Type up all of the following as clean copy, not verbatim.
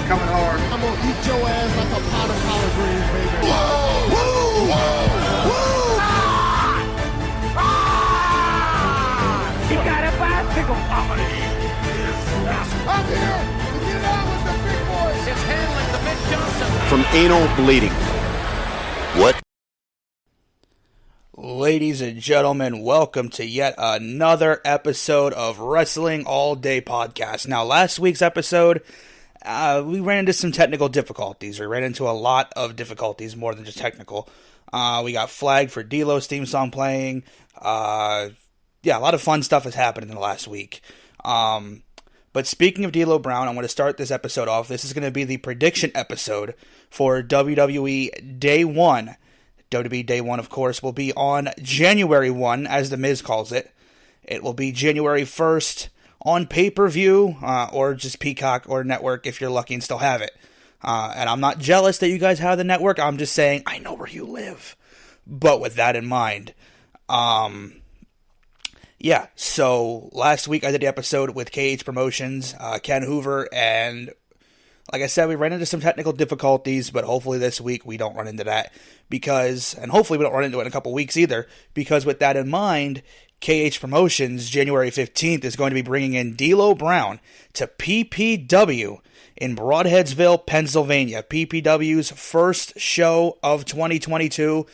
coming hard. I'm gonna eat your ass like a pot of collard greens, baby. Whoa! Whoa! Whoa! Whoa! He got a bicycle. I'm gonna eat his ass. I'm here to get out with the big boys. It's handling the Mick Johnson. From anal bleeding. What? Ladies and gentlemen, welcome to yet another episode of Wrestling All Day Podcast. Now, last week's episode, we ran into some technical difficulties. We ran into a lot of difficulties, more than just technical. We got flagged for D-Lo's theme song playing. A lot of fun stuff has happened in the last week. But speaking of D'Lo Brown, I'm going to start this episode off. This is going to be the prediction episode for WWE Day One. WWE Day One, of course, will be on January 1, as The Miz calls it. It will be January 1st on pay-per-view, or just Peacock or network if you're lucky and still have it. And I'm not jealous that you guys have the network. I'm just saying, I know where you live. But with that in mind, so last week I did the episode with KH Promotions, Ken Hoover, and like I said, we ran into some technical difficulties, but hopefully this week we don't run into that and hopefully we don't run into it in a couple weeks either, because with that in mind, KH Promotions, January 15th, is going to be bringing in D'Lo Brown to PPW in Broadheadsville, Pennsylvania. PPW's first show of 2022.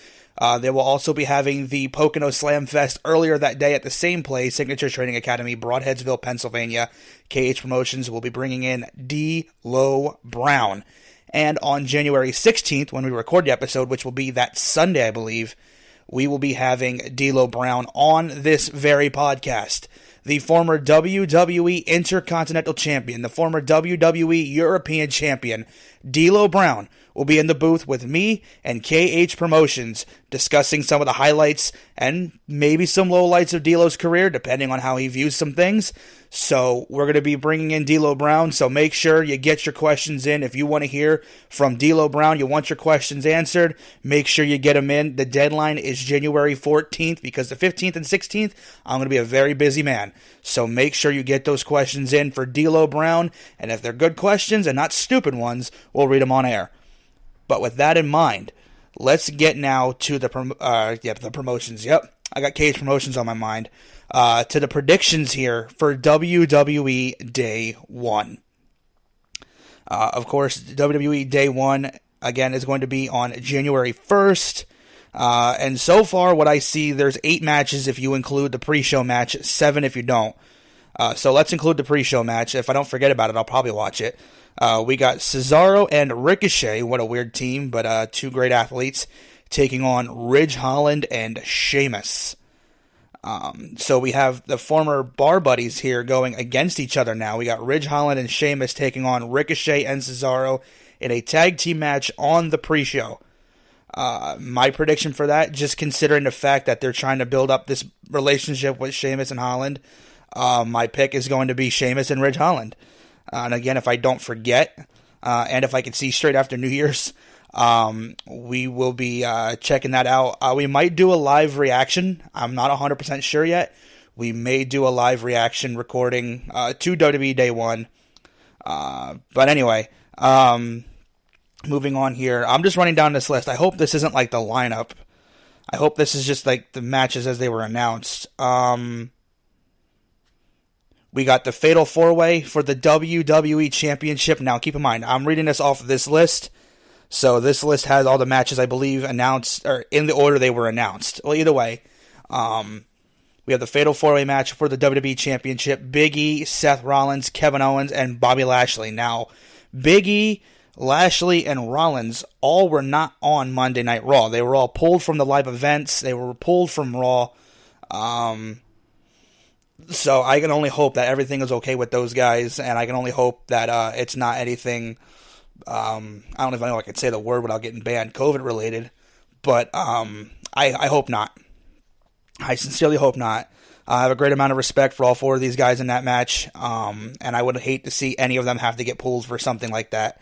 They will also be having the Pocono Slam Fest earlier that day at the same place, Signature Training Academy, Broadheadsville, Pennsylvania. KH Promotions will be bringing in D'Lo Brown. And on January 16th, when we record the episode, which will be that Sunday, I believe, we will be having D'Lo Brown on this very podcast. The former WWE Intercontinental Champion, the former WWE European Champion, D'Lo Brown, will be in the booth with me and KH Promotions discussing some of the highlights and maybe some lowlights of D'Lo's career, depending on how he views some things. So we're going to be bringing in D'Lo Brown, so make sure you get your questions in. If you want to hear from D'Lo Brown, you want your questions answered, make sure you get them in. The deadline is January 14th, because the 15th and 16th, I'm going to be a very busy man. So make sure you get those questions in for D'Lo Brown, and if they're good questions and not stupid ones, we'll read them on air. But with that in mind, let's get now to the promotions. Yep, I got KH Promotions on my mind. To the predictions here for WWE Day One. Of course, WWE Day One, again, is going to be on January 1st. And so far, what I see, there's 8 matches if you include the pre-show match, 7 if you don't. So let's include the pre-show match. If I don't forget about it, I'll probably watch it. We got Cesaro and Ricochet, what a weird team, but 2 great athletes, taking on Ridge Holland and Sheamus. So we have the former Bar Buddies here going against each other now. We got Ridge Holland and Sheamus taking on Ricochet and Cesaro in a tag team match on the pre-show. My prediction for that, just considering the fact that they're trying to build up this relationship with Sheamus and Holland, my pick is going to be Sheamus and Ridge Holland. And again, if I don't forget, and if I can see straight after New Year's, we will be checking that out. We might do a live reaction. I'm not 100% sure yet. We may do a live reaction recording to WWE Day One. But anyway, moving on here. I'm just running down this list. I hope this isn't like the lineup. I hope this is just like the matches as they were announced. We got the Fatal 4-Way for the WWE Championship. Now, keep in mind, I'm reading this off of this list. So this list has all the matches, I believe, announced, or in the order they were announced. Well, either way, we have the Fatal 4-Way match for the WWE Championship. Big E, Seth Rollins, Kevin Owens, and Bobby Lashley. Now, Big E, Lashley, and Rollins all were not on Monday Night Raw. They were all pulled from the live events. They were pulled from Raw. So I can only hope that everything is okay with those guys, and I can only hope that it's not anything, I don't know if I know I could say the word without getting banned, COVID-related, but I hope not. I sincerely hope not. I have a great amount of respect for all 4 of these guys in that match, and I would hate to see any of them have to get pulled for something like that.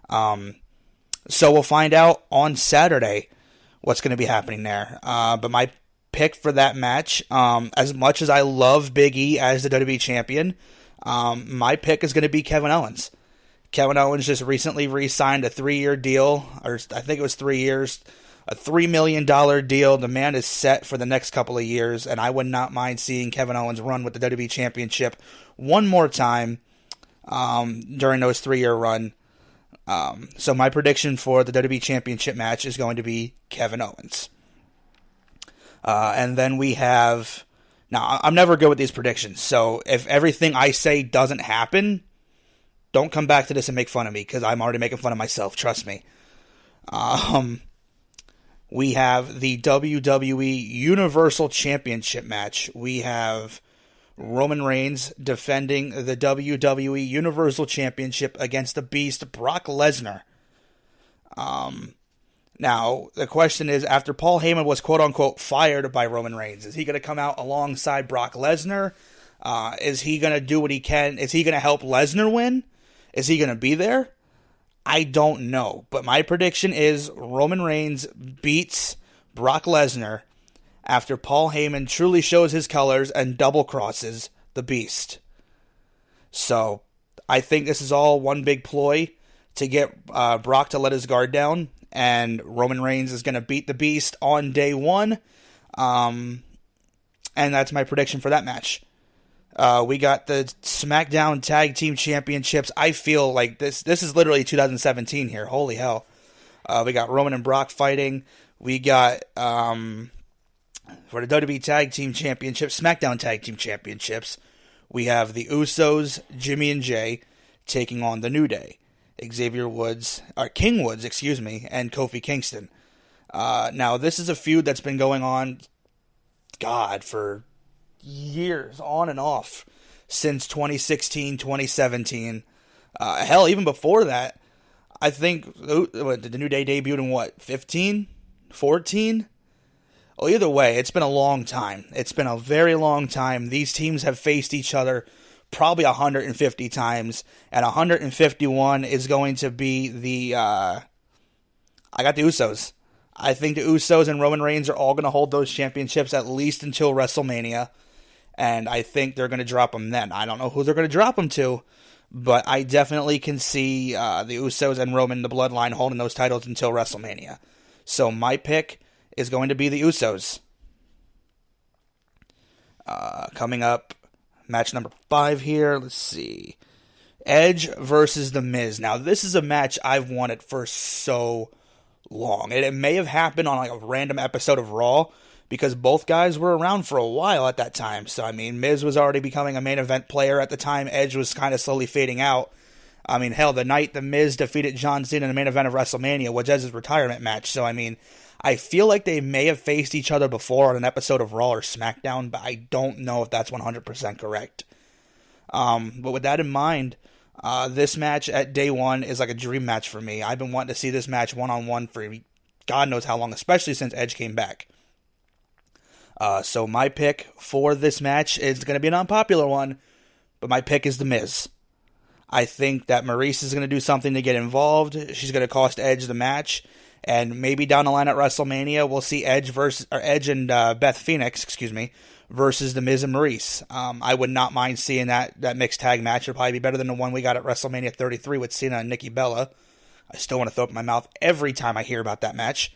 So we'll find out on Saturday what's going to be happening there. But my pick for that match, as much as I love Big E as the WWE Champion, my pick is going to be Kevin Owens. Kevin Owens just recently re-signed a 3-year deal, or I think it was 3 years, a $3 million deal. The man is set for the next couple of years, and I would not mind seeing Kevin Owens run with the WWE Championship one more time during those 3-year run. So my prediction for the WWE Championship match is going to be Kevin Owens. And then we have... Now, I'm never good with these predictions, so if everything I say doesn't happen, don't come back to this and make fun of me, because I'm already making fun of myself, trust me. We have the WWE Universal Championship match. We have Roman Reigns defending the WWE Universal Championship against the Beast, Brock Lesnar. Now, the question is, after Paul Heyman was quote-unquote fired by Roman Reigns, is he going to come out alongside Brock Lesnar? Is he going to do what he can? Is he going to help Lesnar win? Is he going to be there? I don't know. But my prediction is Roman Reigns beats Brock Lesnar after Paul Heyman truly shows his colors and double-crosses the Beast. So, I think this is all one big ploy to get Brock to let his guard down, and Roman Reigns is going to beat the Beast on day one. And that's my prediction for that match. We got the SmackDown Tag Team Championships. I feel like this is literally 2017 here. Holy hell. We got Roman and Brock fighting. We got, for the WWE Tag Team Championships, SmackDown Tag Team Championships, we have the Usos, Jimmy and Jay, taking on the New Day. King Woods, and Kofi Kingston. Now, this is a feud that's been going on, for years, on and off, since 2016, 2017. Hell, even before that, I think, the New Day debuted in 15? 14? Well, either way, it's been a long time. It's been a very long time. These teams have faced each other probably 150 times, and 151 is going to be the, I got the Usos. I think the Usos and Roman Reigns are all going to hold those championships at least until WrestleMania, and I think they're going to drop them then. I don't know who they're going to drop them to, but I definitely can see the Usos and Roman, the Bloodline, holding those titles until WrestleMania. So my pick is going to be the Usos. Coming up, match number 5 here. Let's see. Edge versus The Miz. Now, this is a match I've wanted for so long. It may have happened on a random episode of Raw, because both guys were around for a while at that time. So, Miz was already becoming a main event player at the time. Edge was kind of slowly fading out. Hell, the night The Miz defeated John Cena in the main event of WrestleMania was Edge's retirement match. So, I feel like they may have faced each other before on an episode of Raw or SmackDown, but I don't know if that's 100% correct. But with that in mind, this match at Day One is like a dream match for me. I've been wanting to see this match one-on-one for God knows how long, especially since Edge came back. So my pick for this match is going to be an unpopular one, but my pick is The Miz. I think that Maurice is going to do something to get involved. She's going to cost Edge the match. And maybe down the line at WrestleMania, we'll see Edge and Beth Phoenix, versus The Miz and Maurice. I would not mind seeing that mixed tag match. It'll probably be better than the one we got at WrestleMania 33 with Cena and Nikki Bella. I still want to throw up my mouth every time I hear about that match.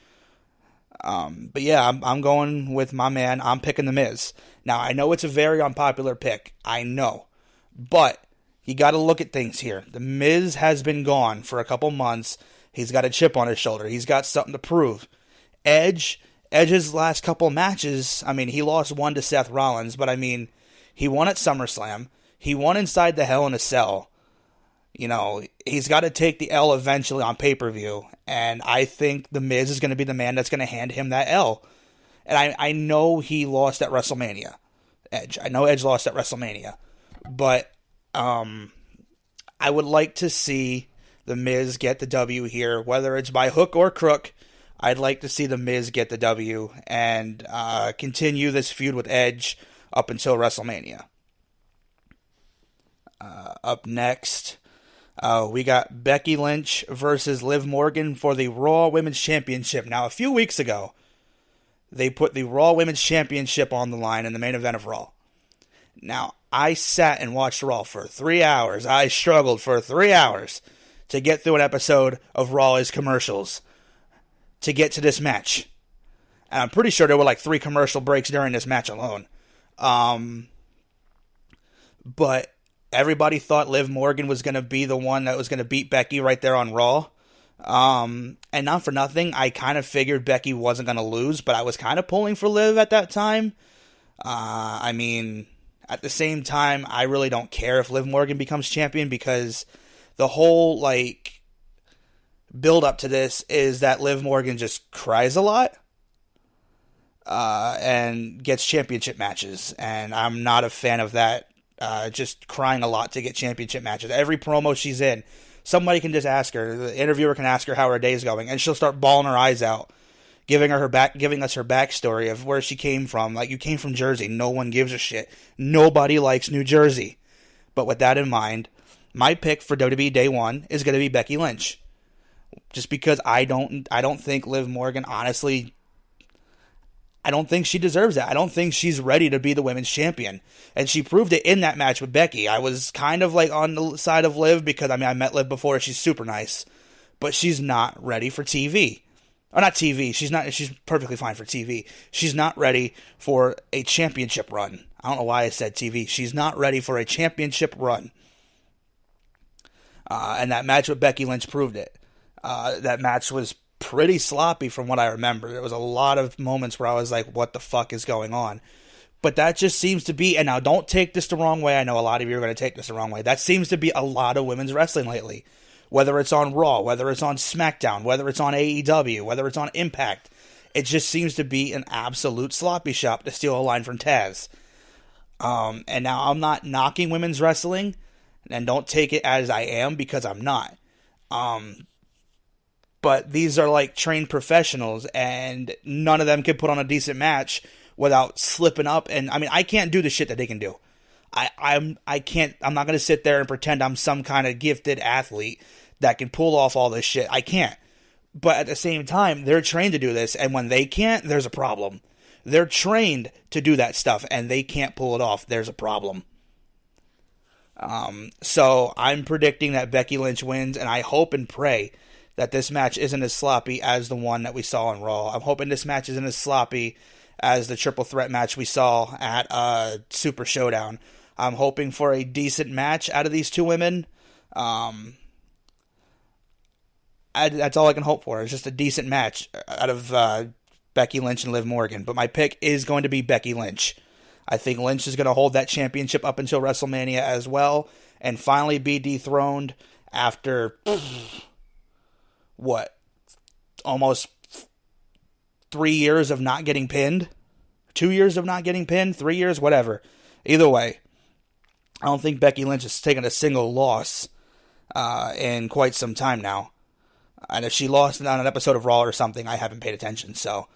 But yeah, I'm going with my man. I'm picking The Miz. Now, I know it's a very unpopular pick. I know. But you got to look at things here. The Miz has been gone for a couple months. He's got a chip on his shoulder. He's got something to prove. Edge's last couple matches, he lost one to Seth Rollins, but he won at SummerSlam. He won inside the Hell in a Cell. He's got to take the L eventually on pay-per-view, and I think The Miz is going to be the man that's going to hand him that L. And I know he lost at WrestleMania, Edge. I know Edge lost at WrestleMania, but I would like to see The Miz get the W here, whether it's by hook or crook. I'd like to see The Miz get the W and continue this feud with Edge up until WrestleMania. Up next, we got Becky Lynch versus Liv Morgan for the Raw Women's Championship. Now, a few weeks ago, they put the Raw Women's Championship on the line in the main event of Raw. Now, I sat and watched Raw for 3 hours. I struggled for 3 hours to get through an episode of Raw is commercials to get to this match. And I'm pretty sure there were like 3 commercial breaks during this match alone. But everybody thought Liv Morgan was going to be the one that was going to beat Becky right there on Raw. And not for nothing, I kind of figured Becky wasn't going to lose, but I was kind of pulling for Liv at that time. I mean, at the same time, I really don't care if Liv Morgan becomes champion, because the whole, like, build up to this is that Liv Morgan just cries a lot. And gets championship matches, and I'm not a fan of that. Just crying a lot to get championship matches. Every promo she's in, somebody can just ask her. The interviewer can ask her how her day's going, and she'll start bawling her eyes out, giving us her backstory of where she came from. Like, you came from Jersey. No one gives a shit. Nobody likes New Jersey. But with that in mind, my pick for WWE Day One is going to be Becky Lynch, just because I don't think Liv Morgan, honestly, I don't think she deserves it. I don't think she's ready to be the women's champion. And she proved it in that match with Becky. I was kind of like on the side of Liv because, I mean, I met Liv before. She's super nice. But she's not ready for TV. Or not TV. She's perfectly fine for TV. She's not ready for a championship run. I don't know why I said TV. She's not ready for a championship run. And that match with Becky Lynch proved it. That match was pretty sloppy from what I remember. There was a lot of moments where I was like, what the fuck is going on? But that just seems to be, and now don't take this the wrong way. I know a lot of you are going to take this the wrong way. That seems to be a lot of women's wrestling lately. Whether it's on Raw, whether it's on SmackDown, whether it's on AEW, whether it's on Impact. It just seems to be an absolute sloppy shop, to steal a line from Taz. And now I'm not knocking women's wrestling, and don't take it as I am, because I'm not. But these are like trained professionals, and none of them can put on a decent match without slipping up. And I mean, I can't do the shit that they can do. I'm not going to sit there and pretend I'm some kind of gifted athlete that can pull off all this shit. I can't. But at the same time, they're trained to do this, and when they can't, there's a problem. They're trained to do that stuff, and they can't pull it off. There's a problem. So I'm predicting that Becky Lynch wins, and I hope and pray that this match isn't as sloppy as the one that we saw on Raw. I'm hoping this match isn't as sloppy as the triple threat match we saw at Super Showdown. I'm hoping for a decent match out of these two women. That's all I can hope for. It's just a decent match out of Becky Lynch and Liv Morgan. But my pick is going to be Becky Lynch. I think Lynch is going to hold that championship up until WrestleMania as well, and finally be dethroned after almost 3 years of not getting pinned? 2 years of not getting pinned? 3 years? Whatever. Either way, I don't think Becky Lynch has taken a single loss in quite some time now. And if she lost on an episode of Raw or something, I haven't paid attention. So,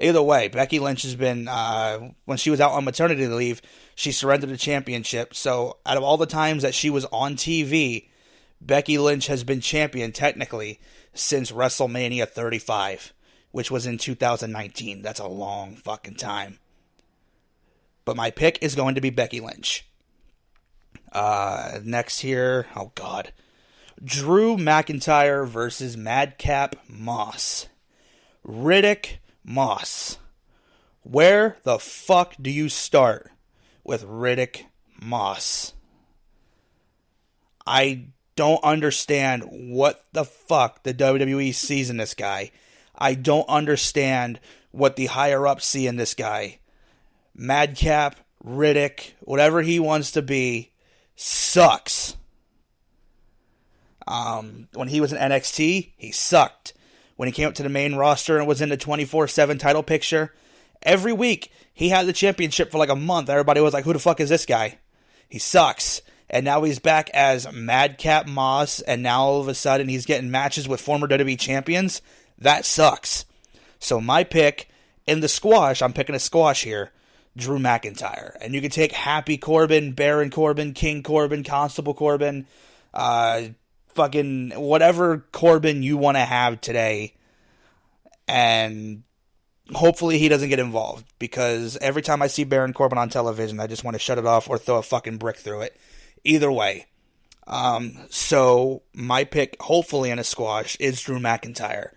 either way, Becky Lynch has been, when she was out on maternity leave, she surrendered the championship. So, out of all the times that she was on TV, Becky Lynch has been champion, technically, since WrestleMania 35, which was in 2019. That's a long fucking time. But my pick is going to be Becky Lynch. Next here, oh god. Drew McIntyre versus Madcap Moss. Riddick Moss. Where the fuck do you start with Riddick Moss? I don't understand what the fuck the WWE sees in this guy. I don't understand what the higher-ups see in this guy. Madcap, Riddick, whatever he wants to be, sucks. When he was in NXT, he sucked. When he came up to the main roster and was in the 24/7 title picture, every week he had the championship for like a month. Everybody was like, who the fuck is this guy? He sucks. And now he's back as Madcap Moss, and now all of a sudden he's getting matches with former WWE champions. That sucks. So my pick in the squash, I'm picking a squash here, Drew McIntyre. And you can take Happy Corbin, Baron Corbin, King Corbin, Constable Corbin, fucking whatever Corbin you want to have today. And hopefully he doesn't get involved, because every time I see Baron Corbin on television, I just want to shut it off or throw a fucking brick through it. Either way, So my pick, hopefully in a squash, is Drew McIntyre.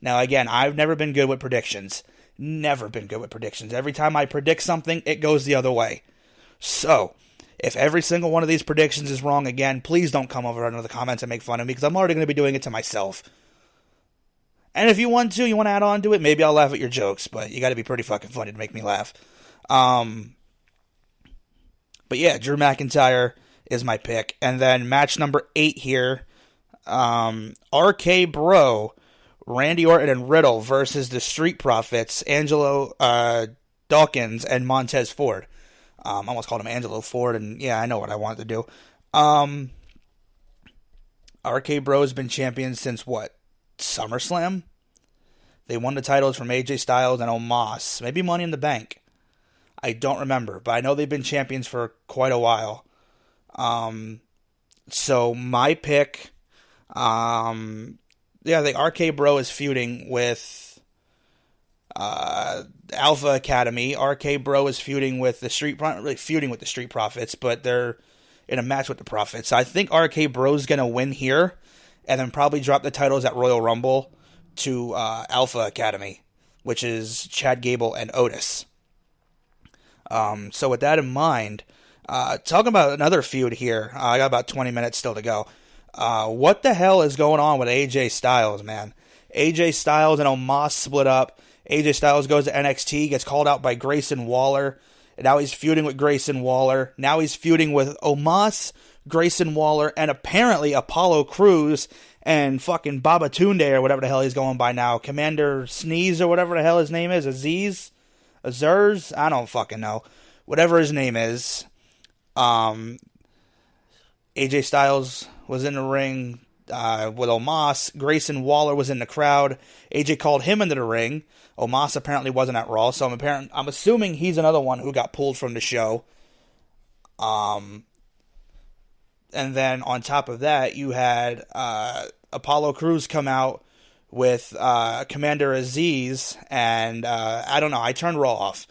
Now, again, I've never been good with predictions. Never been good with predictions. Every time I predict something, it goes the other way. So, if every single one of these predictions is wrong again, please don't come over under the comments and make fun of me, because I'm already going to be doing it to myself. And if you want to add on to it, maybe I'll laugh at your jokes, but you got to be pretty fucking funny to make me laugh. But yeah, Drew McIntyre is my pick. And then match number 8 here, RK Bro, Randy Orton and Riddle versus the Street Profits, Angelo Dawkins and Montez Ford. I almost called him Angelo Ford, and yeah, I know what I wanted to do. RK Bro has been champion since what? SummerSlam? They won the titles from AJ Styles and Omos. Maybe Money in the Bank. I don't remember, but I know they've been champions for quite a while. So my pick, the RK Bro is feuding with Alpha Academy. RK Bro is feuding with the Street, not really feuding with the Street Profits, but they're in a match with the Profits. So I think RK Bro's gonna win here, and then probably drop the titles at Royal Rumble to Alpha Academy, which is Chad Gable and Otis. So with that in mind, talking about another feud here, I got about 20 minutes still to go. What the hell is going on with AJ Styles, man? AJ Styles and Omos split up. AJ Styles goes to NXT, gets called out by Grayson Waller, and now he's feuding with Grayson Waller. Now he's feuding with Omos, Grayson Waller, and apparently Apollo Crews and fucking Babatunde, or whatever the hell he's going by now. Commander Sneeze, or whatever the hell his name is. Azur's? I don't fucking know. Whatever his name is. AJ Styles was in the ring with Omos. Grayson Waller was in the crowd. AJ called him into the ring. Omos apparently wasn't at Raw, so I'm assuming he's another one who got pulled from the show. And then on top of that, you had Apollo Crews come out with Commander Aziz, and I don't know, I turned Raw off.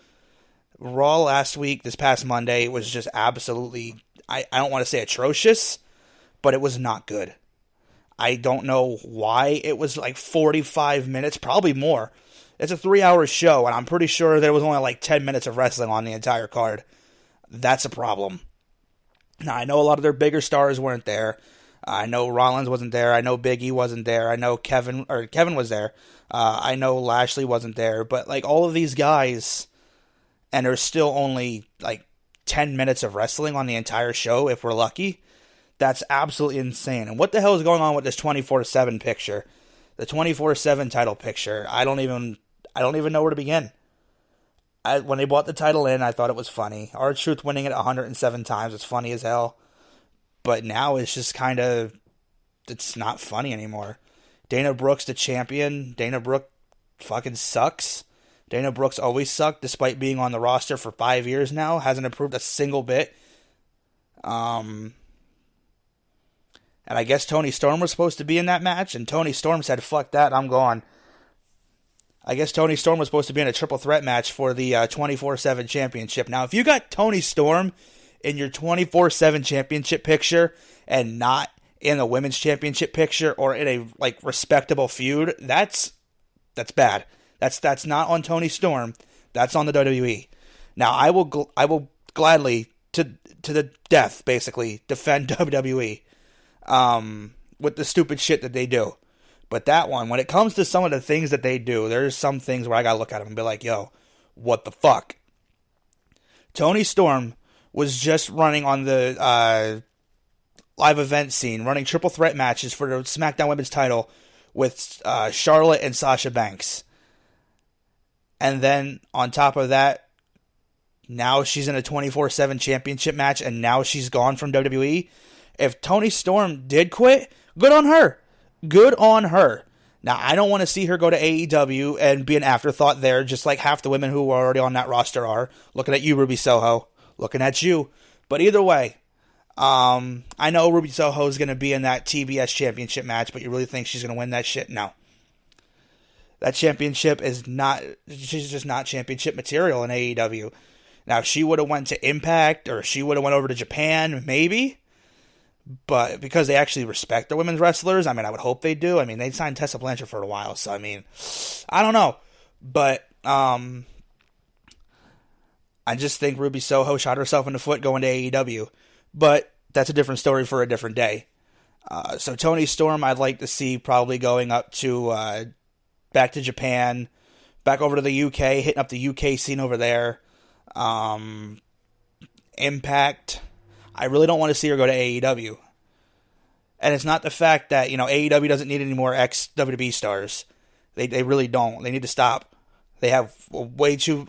Raw last week, this past Monday, was just absolutely, I don't want to say atrocious, but it was not good. I don't know why it was like 45 minutes, probably more. It's a 3-hour show, and I'm pretty sure there was only like 10 minutes of wrestling on the entire card. That's a problem. Now, I know a lot of their bigger stars weren't there. I know Rollins wasn't there. I know Big E wasn't there. I know Kevin was there. I know Lashley wasn't there. But like all of these guys, and there's still only like 10 minutes of wrestling on the entire show if we're lucky. That's absolutely insane. And what the hell is going on with this 24/7 picture? The 24/7 title picture. I don't even know where to begin. When they bought the title in, I thought it was funny. R-Truth winning it 107 times, it's funny as hell. But now it's just kind of, it's not funny anymore. Dana Brooks, the champion. Dana Brooke fucking sucks. Dana Brooks always sucked, despite being on the roster for 5 years now. Hasn't improved a single bit. And I guess Tony Storm was supposed to be in that match, and Tony Storm said, fuck that, I'm gone. I guess Tony Storm was supposed to be in a triple threat match for the 24/7 championship. Now, if you got Tony Storm in your 24/7 championship picture and not in the women's championship picture or in a like respectable feud, that's bad. That's not on Tony Storm. That's on the WWE. Now, I will gladly to the death basically defend WWE with the stupid shit that they do. But that one, when it comes to some of the things that they do, there's some things where I gotta look at them and be like, yo, what the fuck? Tony Storm was just running on the live event scene, running triple threat matches for the SmackDown Women's title with Charlotte and Sasha Banks. And then, on top of that, now she's in a 24/7 championship match, and now she's gone from WWE. If Tony Storm did quit, good on her. Good on her. Now, I don't want to see her go to AEW and be an afterthought there, just like half the women who are already on that roster are. Looking at you, Ruby Soho. Looking at you. But either way, I know Ruby Soho is going to be in that TBS championship match, but you really think she's going to win that shit? No. That championship is not, she's just not championship material in AEW. Now, if she would have went to Impact, or she would have went over to Japan, maybe. but because they actually respect the women's wrestlers, I mean, I would hope they do. I mean, they signed Tessa Blanchard for a while, so I mean, I don't know. But I just think Ruby Soho shot herself in the foot going to AEW. But that's a different story for a different day. So Toni Storm, I'd like to see probably going up to back to Japan, back over to the UK, hitting up the UK scene over there. Impact. I really don't want to see her go to AEW. And it's not the fact that, AEW doesn't need any more ex-WWE stars. They really don't. They need to stop. They have way too,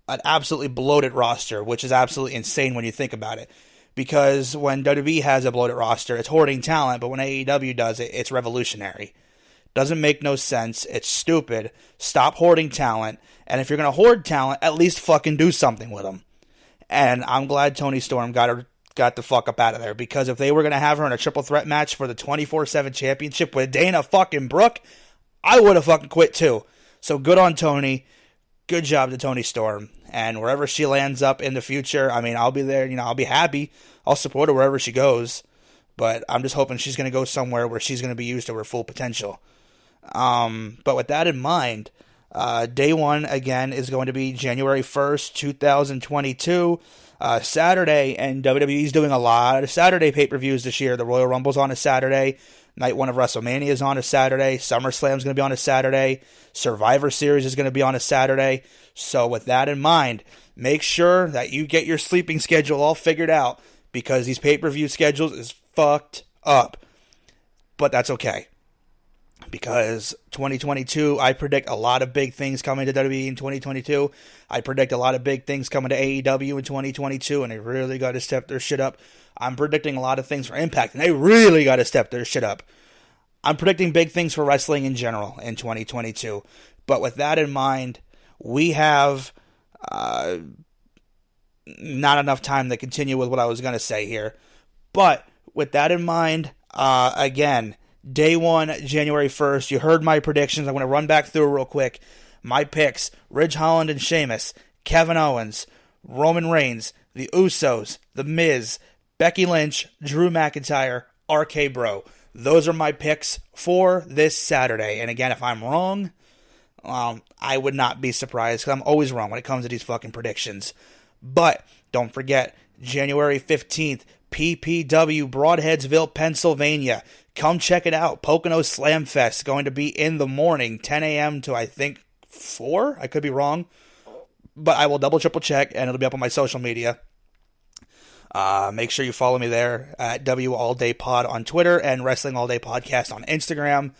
an absolutely bloated roster, which is absolutely insane when you think about it. Because when WWE has a bloated roster, it's hoarding talent, but when AEW does it, it's revolutionary. Doesn't make no sense. It's stupid. Stop hoarding talent. And if you're going to hoard talent, at least fucking do something with them. And I'm glad Toni Storm got the fuck up out of there. Because if they were going to have her in a triple threat match for the 24/7 championship with Dana fucking Brooke, I would have fucking quit too. So good on Toni. Good job to Toni Storm. And wherever she lands up in the future, I mean, I'll be there. I'll be happy. I'll support her wherever she goes. But I'm just hoping she's going to go somewhere where she's going to be used to her full potential. But with that in mind, Day One, again, is going to be January 1st, 2022, Saturday, and WWE's doing a lot of Saturday pay-per-views this year. The Royal Rumble's on a Saturday. Night 1 of WrestleMania is on a Saturday. SummerSlam's going to be on a Saturday. Survivor Series is going to be on a Saturday. So with that in mind, make sure that you get your sleeping schedule all figured out, because these pay-per-view schedules is fucked up. But that's okay. Because 2022, I predict a lot of big things coming to WWE in 2022. I predict a lot of big things coming to AEW in 2022, and they really got to step their shit up. I'm predicting a lot of things for Impact, and they really got to step their shit up. I'm predicting big things for wrestling in general in 2022. But with that in mind, we have not enough time to continue with what I was going to say here. But with that in mind, again, Day One, January 1st. You heard my predictions. I'm going to run back through real quick. My picks: Ridge Holland and Sheamus, Kevin Owens, Roman Reigns, The Usos, The Miz, Becky Lynch, Drew McIntyre, RK Bro. Those are my picks for this Saturday. And again, if I'm wrong, I would not be surprised, because I'm always wrong when it comes to these fucking predictions. But don't forget, January 15th, PPW, Broadheadsville, Pennsylvania. Come check it out. Pocono Slam Fest, going to be in the morning, 10 a.m. to, I think, 4? I could be wrong. But I will double, triple check, and it'll be up on my social media. Make sure you follow me there at W All Day Pod on Twitter and Wrestling All Day Podcast on Instagram.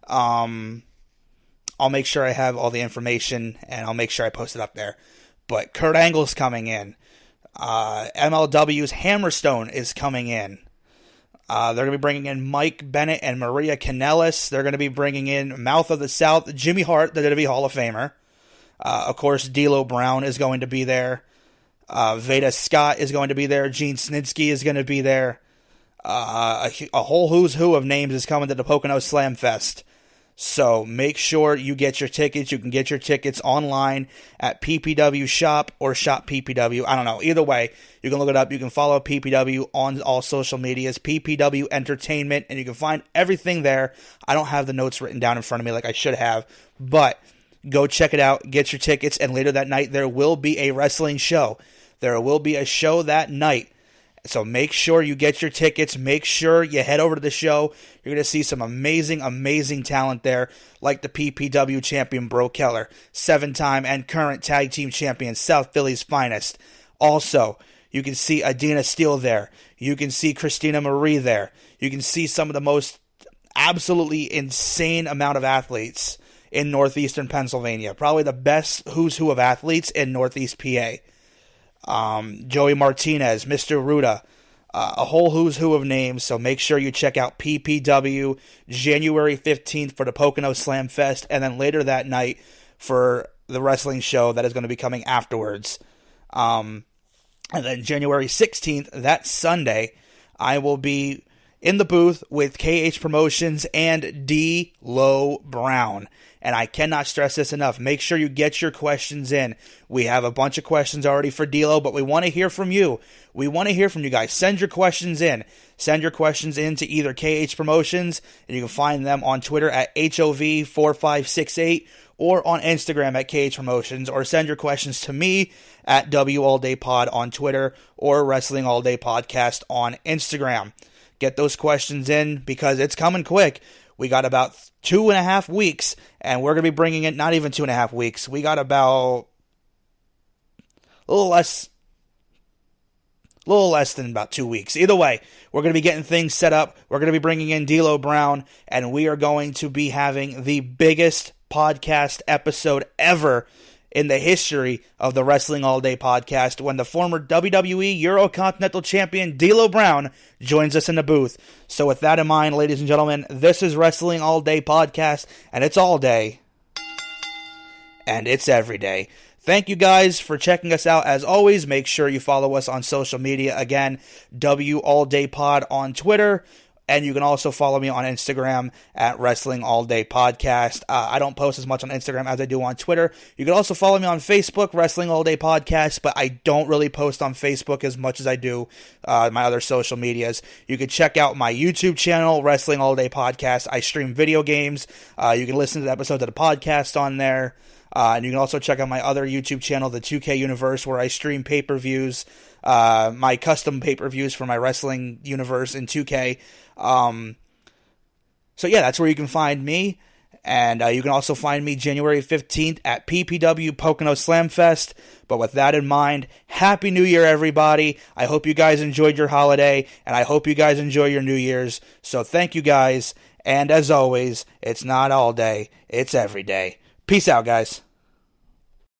I'll make sure I have all the information, and I'll make sure I post it up there. But Kurt Angle's coming in. MLW's Hammerstone is coming in. They're going to be bringing in Mike Bennett and Maria Kanellis. They're going to be bringing in Mouth of the South, Jimmy Hart, the WWE Hall of Famer. Of course, D'Lo Brown is going to be there. Veda Scott is going to be there. Gene Snitsky is going to be there. A whole who's who of names is coming to the Pocono Slam Fest. So make sure you get your tickets. You can get your tickets online at PPW Shop or Shop PPW. I don't know. Either way, you can look it up. You can follow PPW on all social medias, PPW Entertainment, and you can find everything there. I don't have the notes written down in front of me like I should have, but go check it out. Get your tickets, and later that night there will be a wrestling show. There will be a show that night. So make sure you get your tickets. Make sure you head over to the show. You're going to see some amazing, amazing talent there, like the PPW champion Bro Keller, 7-time and current tag team champion, South Philly's finest. Also, you can see Adina Steele there. You can see Christina Marie there. You can see some of the most absolutely insane amount of athletes in northeastern Pennsylvania. Probably the best who's who of athletes in northeast PA. Joey Martinez, Mr. Ruda, a whole who's who of names. So make sure you check out PPW January 15th for the Pocono Slam Fest, and then later that night for the wrestling show that is going to be coming afterwards. And then January 16th, that Sunday, I will be in the booth with KH Promotions and D'Lo Brown. And I cannot stress this enough. Make sure you get your questions in. We have a bunch of questions already for D'Lo, but we want to hear from you. We want to hear from you guys. Send your questions in. Send your questions in to either KH Promotions, and you can find them on Twitter at HOV4568 or on Instagram at KH Promotions, or send your questions to me at WAllDayPod on Twitter or Wrestling All Day Podcast on Instagram. Get those questions in because it's coming quick. We got about 2.5 weeks, and we're going to be bringing it, not even 2.5 weeks. We got about a little less than about 2 weeks. Either way, we're going to be getting things set up. We're going to be bringing in D'Lo Brown, and we are going to be having the biggest podcast episode ever in the history of the Wrestling All Day Podcast when the former WWE Eurocontinental Champion D'Lo Brown joins us in the booth. So with that in mind, ladies and gentlemen, this is Wrestling All Day Podcast, and it's all day, and it's every day. Thank you guys for checking us out. As always, make sure you follow us on social media. Again, WAllDayPod on Twitter. And you can also follow me on Instagram at Wrestling All Day Podcast. I don't post as much on Instagram as I do on Twitter. You can also follow me on Facebook, Wrestling All Day Podcast, but I don't really post on Facebook as much as I do my other social medias. You can check out my YouTube channel, Wrestling All Day Podcast. I stream video games. You can listen to the episodes of the podcast on there. And you can also check out my other YouTube channel, the 2K Universe, where I stream pay-per-views, my custom pay-per-views for my wrestling universe in 2K. So yeah, that's where you can find me. And you can also find me January 15th at PPW Pocono Slam Fest. But with that in mind, Happy New Year, everybody. I hope you guys enjoyed your holiday, and I hope you guys enjoy your New Year's. So thank you guys. And as always, it's not all day, it's every day. Peace out, guys.